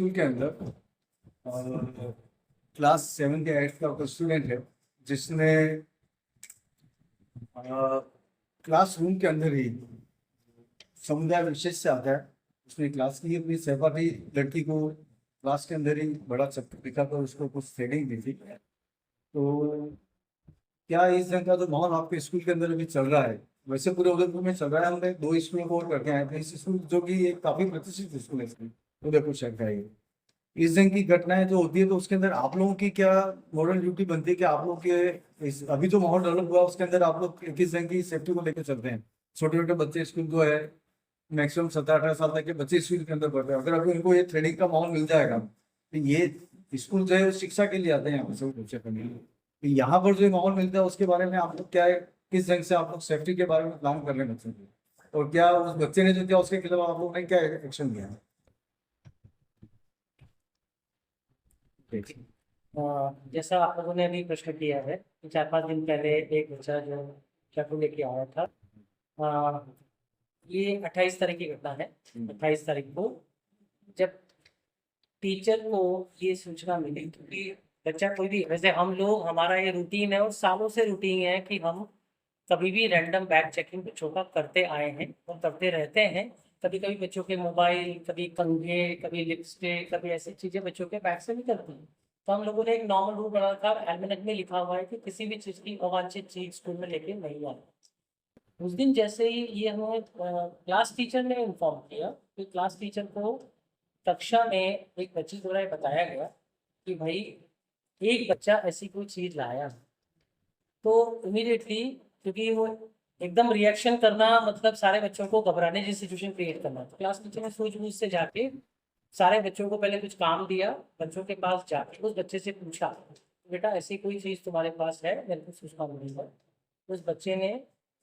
School के अंदर class 7 या 8 का स्टूडेंट है जिसने क्लासरूम के अंदर ही समुदाय विशेष से आता है। उसने क्लास की अपनी सहपाठी लड़की को क्लास के अंदर ही बड़ा चप्पू दिखाकर उसको कुछ थ्रेडिंग दी थी। तो क्या इस ढंग का जो माहौल आपके स्कूल के अंदर अभी चल रहा है, वैसे पूरे उदयपुर में चल रहा है? हमने 2 स्कूलों को और करके आए थे। इस स्कूल जो कि एक काफी प्रतिष्ठित स्कूल है उदयपुर शहर का है। इस ढंग की घटनाएं जो होती है तो उसके अंदर आप लोगों की क्या मॉरल ड्यूटी बनती है कि आप लोग के अभी जो माहौल डेवलप हुआ उसके अंदर आप लोग किस ढंग की सेफ्टी को लेकर चलते हैं? छोटे छोटे बच्चे स्कूल जो है मैक्सिमम 17-18 साल तक के बच्चे स्कूल के अंदर पढ़ते हैं। अगर अभी उनको ये ट्रेनिंग का माहौल मिल जाएगा तो ये स्कूल जो है शिक्षा के लिए आते हैं यहाँ से बच्चे पढ़ने के लिए। तो यहाँ पर जो माहौल मिलता है उसके बारे में आप लोग क्या है, किस ढंग से आप लोग सेफ्टी के बारे में प्लान कर रहे हैं बच्चों की, और क्या उस बच्चे ने जो किया उसके खिलाफ आप लोगों ने क्या एक्शन लिया है? जैसा आप लोगों ने अभी प्रश्न किया है कि 4-5 दिन पहले एक बच्चा जो चाकू लेके आया था, ये 28 तारीख की घटना है। 28 तारीख को जब टीचर को ये सूचना मिली, क्योंकि बच्चा कोई भी, वैसे हम लोग, हमारा ये रूटीन है और सालों से रूटीन है कि हम कभी भी रैंडम बैग चेकिंग बच्चों का करते आए हैं और करते रहते हैं। कभी कभी बच्चों के मोबाइल, कभी कंघे, कभी लिपस्टिक, कभी ऐसी चीज़ें बच्चों के बैग से निकलती हैं। तो हम लोगों ने एक नॉर्मल रूल बना था, एल्मेनक में लिखा हुआ है कि किसी भी चीज़ की अवांछित चीज़ स्कूल में लेके नहीं आए। उस दिन जैसे ही ये हमें क्लास टीचर ने इन्फॉर्म किया कि क्लास टीचर को कक्षा में एक बच्ची द्वारा बताया गया कि भाई एक बच्चा ऐसी कोई चीज़ लाया, तो इमीडिएटली, क्योंकि वो एकदम रिएक्शन करना मतलब सारे बच्चों को घबराने जैसी सिचुएशन क्रिएट करना, तो क्लास टीचर ने सूझबूझ से जाके सारे बच्चों को पहले कुछ काम दिया, बच्चों के पास जाके उस बच्चे से पूछा, बेटा ऐसी कोई चीज़ तुम्हारे पास है, मेरे को सूचना मिली है। उस बच्चे ने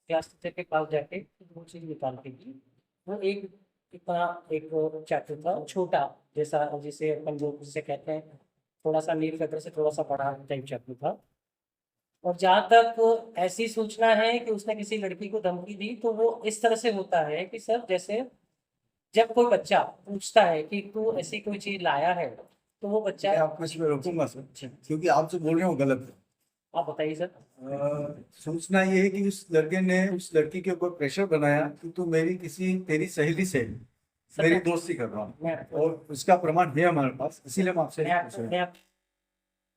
क्लास टीचर के पास जाके वो चीज़ निकाल के दी। वो एक इतना एक चैप्टर था छोटा, जैसा जिसे अपन लोग जिसे कहते हैं थोड़ा सा नील पेपर से थोड़ा सा बड़ा टाइप चैप्टर था। और जहाँ तक ऐसी सूचना है कि उसने किसी लड़की को धमकी दी, तो वो इस तरह से होता है कि सर, जैसे जब कोई बच्चा पूछता है कि तू ऐसी कोई चीज लाया है, तो वो बच्चा, मैं आपको इसमें रोकूंगा सर, क्योंकि आप जो बोल रहे हो गलत है। आप बताइए सर। सूचना ये है कि उस लड़के ने उस लड़की के ऊपर प्रेशर बनाया कि तू तेरी सहेली से मेरी दोस्ती कर रहा हूँ, और उसका प्रमाण है हमारे पास, इसीलिए हम आपसे पूछ रहे हैं।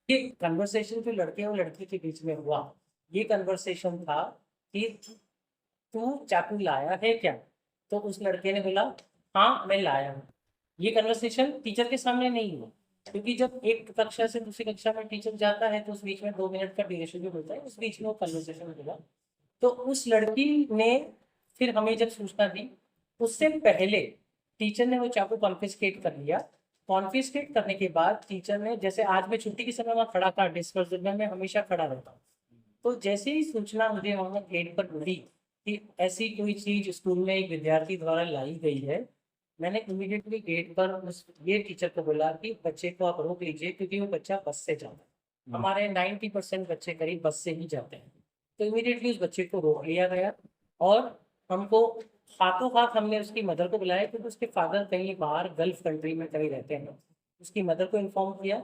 ये कन्वर्सेशन जो लड़के और लड़की के बीच में हुआ, ये कन्वर्सेशन था कि तू चाकू लाया है क्या? तो उस लड़के ने बोला हाँ मैं लाया हूँ। ये कन्वर्सेशन टीचर के सामने नहीं हुआ, क्योंकि जब एक कक्षा से दूसरी कक्षा में टीचर जाता है तो उस बीच में 2 मिनट का ड्यूरेशन जो होता है, उस बीच में वो कन्वर्सेशन हुआ। तो उस लड़की ने फिर हमें जब सूचना दी, उससे पहले टीचर ने वो चाकू कॉन्फिस्केट कर लिया। कॉन्फिस्केट करने के बाद टीचर ने, जैसे आज मैं छुट्टी के समय वहाँ खड़ा था, डिस्पर्सल में मैं हमेशा खड़ा रहता हूँ, तो जैसे ही सूचना मुझे वहाँ गेट पर मिली कि ऐसी कोई चीज़ स्कूल में एक विद्यार्थी द्वारा लाई गई है, मैंने इमीडिएटली गेट पर उस ये टीचर को बोला कि बच्चे को आप रोक लीजिए, क्योंकि वो बच्चा बस से जाता है। हमारे 90% बच्चे करीब बस से ही जाते हैं। तो इमीडिएटली उस बच्चे को रोक लिया गया और हमको हाथों हाथ हमने उसकी मदर को बुलाया, क्योंकि उसके फादर कहीं बाहर गल्फ कंट्री में कहीं रहते हैं। उसकी मदर को इन्फॉर्म किया,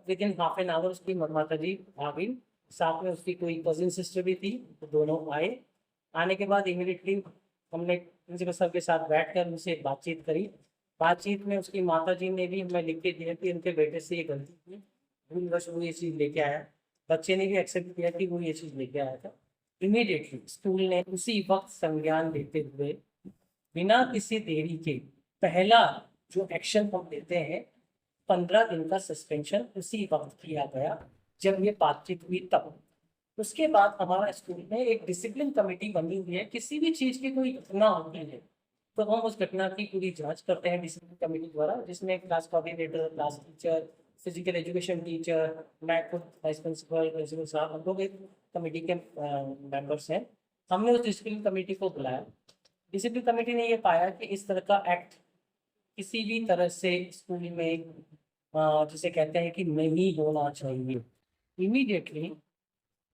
with in half an hour उसकी माता जी आ गई, साथ में उसकी कोई कजिन सिस्टर भी थी, तो दोनों आए। आने के बाद इमीडिएटली हमने प्रिंसिपल सर के साथ बैठकर उनसे बातचीत करी। बातचीत में उसकी माता जी ने भी हमें लिख के दिया कि उनके बेटे से ये गलती की, भूलवश वो ये चीज़ लेके आया। बच्चे ने भी एक्सेप्ट किया कि वो ये चीज़ लेके आया था। इमीडिएटली स्कूल ने उसी वक्त संज्ञान लेते हुए, बिना किसी देरी के, पहला जो एक्शन हम लेते हैं, 15 दिन का सस्पेंशन उसी वक्त किया गया जब ये बातचीत हुई तब। उसके बाद हमारा स्कूल में एक डिसिप्लिन कमेटी बनी हुई है। किसी भी चीज़ की कोई घटना होती है तो हम उस घटना की पूरी जांच करते हैं डिसिप्लिन कमेटी द्वारा, जिसमें class coordinator, class teacher, physical education teacher, मैं खुद वाइस प्रिंसिपल, प्रिंसिपल साहब, हम लोग एक कमेटी के मेंबर्स हैं। हमने उस डिसिप्लिन कमेटी को बुलाया। डिसिप्लिन कमेटी ने ये पाया कि इस तरह का एक्ट किसी भी तरह से स्कूल में जिसे कहते हैं कि नहीं होना चाहिए।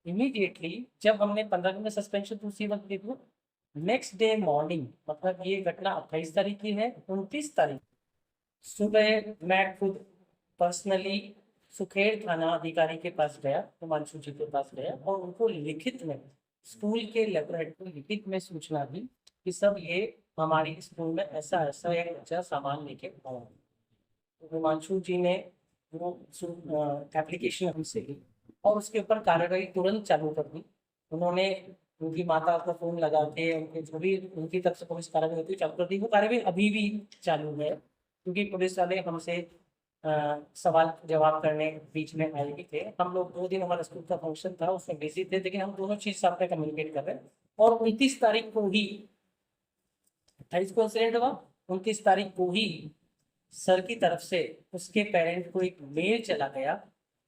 इमीडिएटली जब हमने 15 दिन में सस्पेंशन दूसरी वक्त दे दिया, नेक्स्ट डे मॉर्निंग, मतलब ये घटना 28 तारीख की है, 29 तारीख सुबह मैं खुद पर्सनली सुखेड़ थाना अधिकारी के पास गया, हिमांशु जी के पास गया और उनको लिखित में, स्कूल के लेटर हेड को लिखित में सूचना दी कि सब ये हमारी स्कूल में ऐसा ऐसा एक बच्चा सामान लेके आया। तो हिमांशु जी ने वो एप्लीकेशन हमसे ली और उसके ऊपर कार्रवाई तुरंत चालू कर दी। उन्होंने उनकी माता को फोन लगा के उनके जो भी उनकी तरफ से पुलिस कार्रवाई होती है चालू कर दी। वो कार्रवाई अभी भी चालू है क्योंकि पुलिस वाले हमसे सवाल जवाब करने बीच में आए भी थे। हम लोग 2 दिन हमारा स्कूल का फंक्शन था, उसमें बिजी थे, लेकिन हम दोनों चीज साथ में कम्युनिकेट कर रहे हैं। और 29 तारीख को ही 28 को इंसिडेंट हुआ, 29 तारीख को ही सर की तरफ से उसके पेरेंट को एक मेल चला गया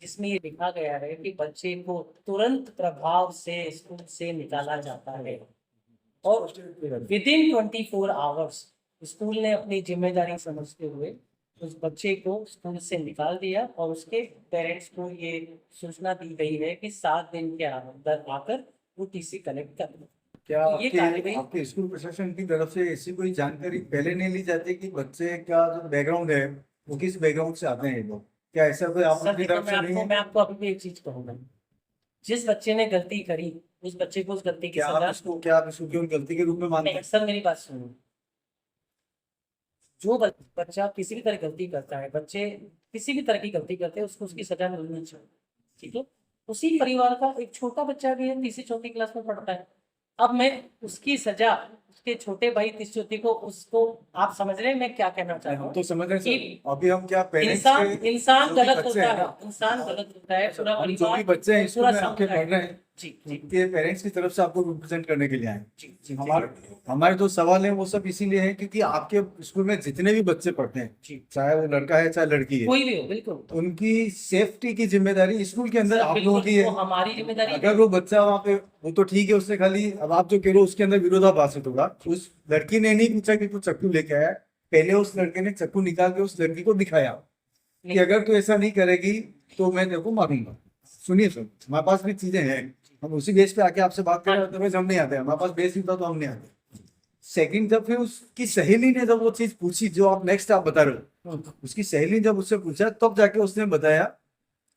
जिसमें ये लिखा गया है कि बच्चे को तुरंत प्रभाव से स्कूल से निकाला जाता है और विदिन 24 आवर्स स्कूल ने अपनी जिम्मेदारी समझते हुए उस बच्चे को स्कूल से निकाल दिया और उसके पेरेंट्स को ये सूचना दी गई है कि 7 दिन के अंदर आकर वो टीसी कलेक्ट कर लें। क्या तो ये कार्रवाई आपके स्कूल प्रशासन की तरफ से ऐसी कोई जानकारी पहले नहीं ली जाती कि बच्चे का जो बैकग्राउंड है वो किस बैकग्राउंड से आते हैं ये लोग? क्या ऐसा कोई सर आपकी देखो, तरफ से नहीं है? मैं आपको अभी भी एक चीज कहूंगा, जिस बच्चे ने गलती करी उस बच्चे को उस गलती की सजा। क्या आप इसको क्यों गलती के रूप में मानते नहीं, हैं? सर मेरी बात सुनो, जो बच्चा किसी भी तरह की गलती करता है, बच्चे किसी भी तरह की गलती करते हैं उसको उसकी सजा मिलनी चाहिए, ठीक है। उसी परिवार का एक छोटा बच्चा भी है, तीसरी चौथी क्लास में पढ़ता है। अब मैं उसकी सजा उसके छोटे भाई तीसरी चौथी को, उसको आप समझ रहे हैं मैं क्या कहना चाह रहा हम हूँ? तो समझ रहे हैं कि सर। अभी हम क्या पेरेंट्स इंसान जो भी गलत बच्चे होता हैं है, ना, इंसान गलत होता है, पूरा हम जो भी परिवार बच्चे हैं पूरा इसमें आपके समुदाय। पढ़ रहे हैं जी जी के पेरेंट्स की तरफ से आपको रिप्रेजेंट करने के लिए आए। जी जी हमारे जो सवाल है वो सब इसीलिए है क्योंकि आपके स्कूल में जितने भी बच्चे पढ़ते हैं, जी, चाहे वो लड़का है चाहे लड़की है, कोई भी हो, बिल्कुल उनकी सेफ्टी की जिम्मेदारी स्कूल के अंदर सर, आप बिल्कुल, लोगों की है। वो हमारी जिम्मेदारी अगर वो बच्चा वहाँ पे, वो तो ठीक है, उसने खाली, अब आप जो कह रहे हो उसके अंदर विरोधाभास होगा। उस लड़की ने नहीं पूछा कि तू चक्कू लेके आया, पहले उस लड़के ने चक्कू निकाल के उस लड़की को दिखाया कि अगर तू ऐसा नहीं करेगी तो मैं तेरे को मारूंगा। सुनिए सर, हमारे पास भी चीजें हैं, हम उसी बेस पे आके आपसे बात करें, अदरवाइज हम नहीं आते। हमारे पास बेस नहीं था तो हम नहीं आते। सेकंड, जब फिर उसकी सहेली ने जब वो चीज पूछी जो आप नेक्स्ट आप बता रहे हो, उसकी सहेली जब उससे पूछा तब जाके उसने बताया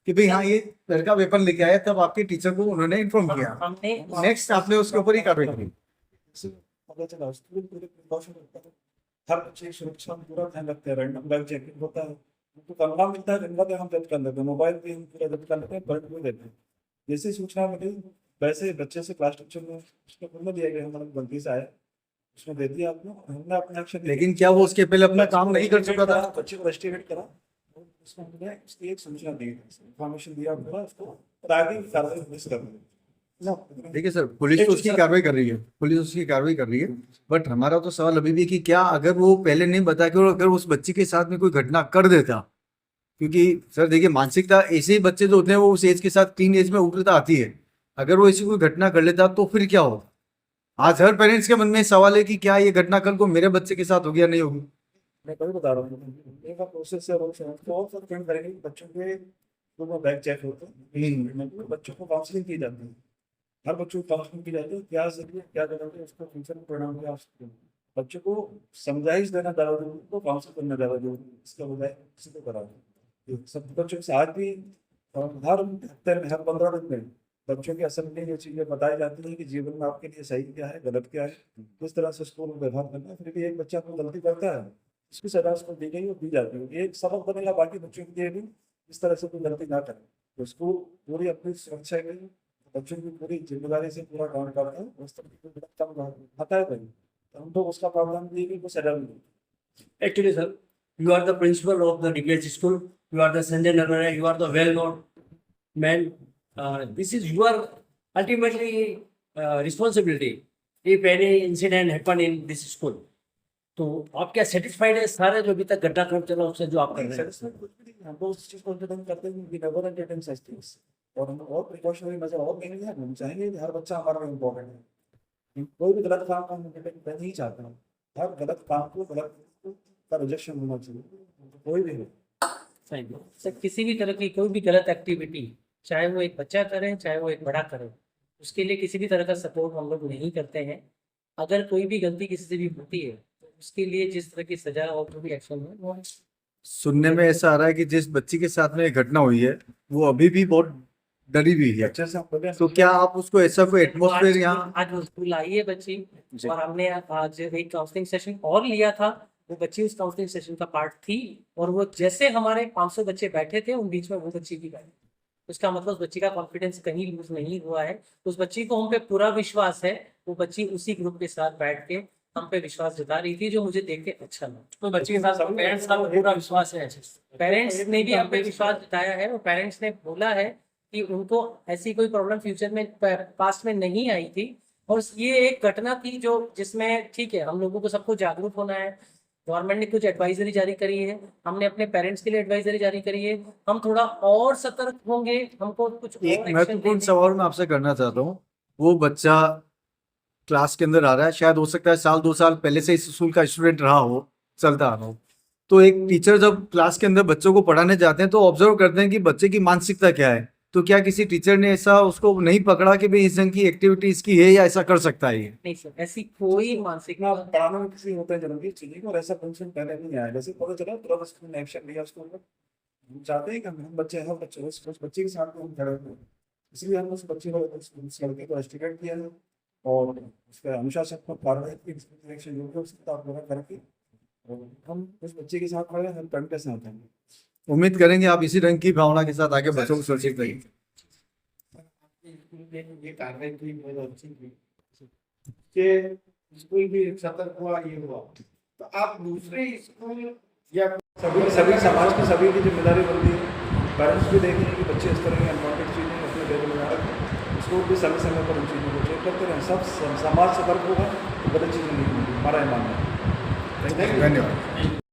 कि भाई हाँ ये लड़का वेपन लेके आया, तब आपके टीचर को उन्होंने इन्फॉर्म किया। हमने नेक्स्ट आपने उसके ऊपर ही कार्रवाई करी। पता चला स्कूल पूरे प्रिकॉशन होता है, हर बच्चे की सुरक्षा में पूरा ध्यान रखते हैं। रैंडम बैग चेकिंग होता है, उनको कमरा मिलता है, कमरा पे हम जब्त कर लेते हैं, मोबाइल भी हम पूरा जब्त कर लेते हैं, बल्ब भी देते हैं। जैसे सूचना मिली वैसे बच्चे से क्लास टीचर ने उसको खुद दिया गया, हमारा गलती से आया, उसमें दे दिया आपने, हमने अपने एक्शन। लेकिन क्या वो उसके पहले अपना काम नहीं कर चुका था? बच्चे को रजिस्ट्रेट करा, उसमें हमने उसकी एक सूचना दी, इन्फॉर्मेशन दिया पूरा उसको, और आगे की कार्रवाई पुलिस कर रही है। देखिए सर, पुलिस तो उसकी कार्रवाई कर रही है, पुलिस उसकी कार्रवाई कर रही है, बट हमारा तो सवाल अभी भी कि क्या अगर वो पहले नहीं बता के और अगर उस बच्चे के साथ में कोई घटना कर देता, क्योंकि सर देखिए मानसिकता ऐसे ही बच्चे जो होते हैं वो उस एज के साथ टीन एज में उग्रता आती है, अगर वो ऐसी कोई घटना कर लेता तो फिर क्या होगा? आज हर पेरेंट्स के मन में सवाल है कि क्या ये घटना कल को मेरे बच्चे के साथ होगी या नहीं होगी। मैं कभी बता रहा हूँ, एक प्रोसेस है, बहुत सारे फ्रेंड करेंगे बच्चों के दोनों बैग चेक होते हैं, बच्चों को काउंसलिंग की जाती है, हर बच्चों को काउंसलिंग की जाती है, क्या जरूरी है क्या जरूरी है, उसको फ्यूचर में परिणाम क्या हो सकते हैं। बच्चों को समझाइश देना ज़्यादा जरूरी, उनको काउंसिल करना ज़्यादा जरूरी, इसका बजाय किसी को करा सब बच्चों के साथ भी हर हफ्ते में, हर 15 दिन में बच्चों की असेंबली ये चीज़ें बताई जाती है कि जीवन में आपके लिए सही क्या है, गलत क्या है, किस तरह से स्कूल में व्यवहार करना है। फिर भी एक बच्चा कोई गलती करता है, इसकी सजा उसको दी गई और दी जाती है, एक सबक बनेगा बाकी बच्चों के लिए भी, इस तरह से कोई गलती ना करें। तो स्कूल पूरी अपनी सुरक्षा के लिए बच्चों की पूरी जिम्मेदारी से पूरा काम करता है, उस तरह की कोई गलती आता है भाई तो हम तो उसका प्रॉब्लम ये भी सजा मिली। Actually, sir, you are the principal of the DPH school. You are the Sanjay Narayana. You are the well-known man. This is your ultimately responsibility if any incident happen in this school. तो आप क्या satisfied है सारे जो अभी तक घटनाक्रम चला उससे जो आप कर रहे हैं? कुछ भी नहीं, हम तो उस चीज को इंटरटेन करते हैं कि नेवर एंटरटेन सच थिंग्स, और हम और प्रिकॉशनरी मेजर और लेंगे हैं। हम चाहेंगे कि हर बच्चा हमारा लिए इम्पोर्टेंट है, कोई भी गलत काम का हम एंटरटेन नहीं चाहते हैं, हर गलत काम को, गलत का रिजेक्शन होना चाहिए, कोई भी हो। Thank you sir. किसी भी तरह की कोई भी गलत एक्टिविटी, चाहे वो एक बच्चा करे चाहे वो एक बड़ा करे, उसके लिए किसी भी तरह का सपोर्ट हम लोग नहीं करते हैं। अगर कोई भी गलती किसी से भी होती है तो उसके लिए जिस तरह की सजा और जो भी एक्शन है वो सुनने में ऐसा आ रहा है कि जिस बच्ची के साथ में ये घटना हुई है वो अभी भी बहुत डरी हुई है, अच्छे से हम लोग तो क्या आप उसको ऐसा कोई एटमोस्फेयर यहाँ आज वो स्कूल आई है बच्ची, जी। और हमने आज एक काउंसलिंग सेशन और लिया था। वो बच्ची उस काउंसलिंग सेशन का पार्ट थी, और वो जैसे हमारे 500 बच्चे बैठे थे उन बीच में वो बच्ची भी बैठी। उसका मतलब उस बच्ची का कॉन्फिडेंस कहीं लूज नहीं हुआ है। उस बच्ची को हम पे पूरा विश्वास है। वो बच्ची उसी ग्रुप के साथ बैठ के हम पे विश्वास जता रही थी, जो मुझे देख के अच्छा लगा। तो बच्चे के साथ पेरेंट्स का पूरा विश्वास है। पेरेंट्स ने भी हम पे विश्वास जताया है, और पेरेंट्स ने बोला है कि उनको ऐसी कोई प्रॉब्लम फ्यूचर में पास्ट में नहीं आई थी। और ये एक घटना थी जो जिसमें ठीक है, हम लोगों को सबको जागरूक होना है। गवर्नमेंट ने कुछ एडवाइजरी जारी करी है, हमने अपने पेरेंट्स के लिए एडवाइजरी जारी करी है। हम थोड़ा और सतर्क होंगे, हमको कुछ एक और महत्वपूर्ण सवाल मैं आपसे करना चाहता हूँ। वो बच्चा क्लास के अंदर आ रहा है, शायद हो सकता है 1-2 साल पहले से इस स्कूल का स्टूडेंट रहा हो, चलता आ रहा हो। तो एक टीचर जब क्लास के अंदर बच्चों को पढ़ाने जाते हैं तो ऑब्जर्व करते हैं कि बच्चे की मानसिकता क्या है। तो क्या किसी टीचर ने ऐसा उसको नहीं पकड़ा कि भाई इस ढंग की एक्टिविटी इसकी है या ऐसा कर सकता है ये? नहीं सर, ऐसी कोई मानसिक इतना पढ़ाने में किसी होते हैं जरूरी चीजें को, और ऐसा फंक्शन पहले नहीं आया। जैसे पता चला तुरंत स्कूल ने एक्शन लिया उसको। हम चाहते हैं कि हम बच्चे हैं, बच्चे उस बच्चे के साथ में हम खड़े हुए, इसलिए हमने उस बच्चे को उस लड़के को एस्टिकेट किया है और उसका अनुशासनात्मक कार्रवाई की, एक्शन जो उसके साथ पूरा करके और हम उस बच्चे के साथ खड़े हैं, हम टर्न के साथ हैं। उम्मीद करेंगे आप इसी ढंग की भावना के साथ आगे बच्चों को सुरक्षित करेंगे। ये कार्रवाई की बहुत अच्छी की कि स्कूल भी सतर्क हुआ, ये हुआ। तो आप दूसरे स्कूल या सभी समाज की सभी की जिम्मेदारी बनती है। पेरेंट्स भी देखेंगे कि बच्चे इस तरह की अनवांटेड चीज़ें अपने बैग में ना रखें, स्कूल भी समय समय पर उन चीज़ों को चेक करते रहें। सब समाज सतर्क होगा तो गलत चीज़ें नहीं होंगी, हमारा ये मानना है। धन्यवाद।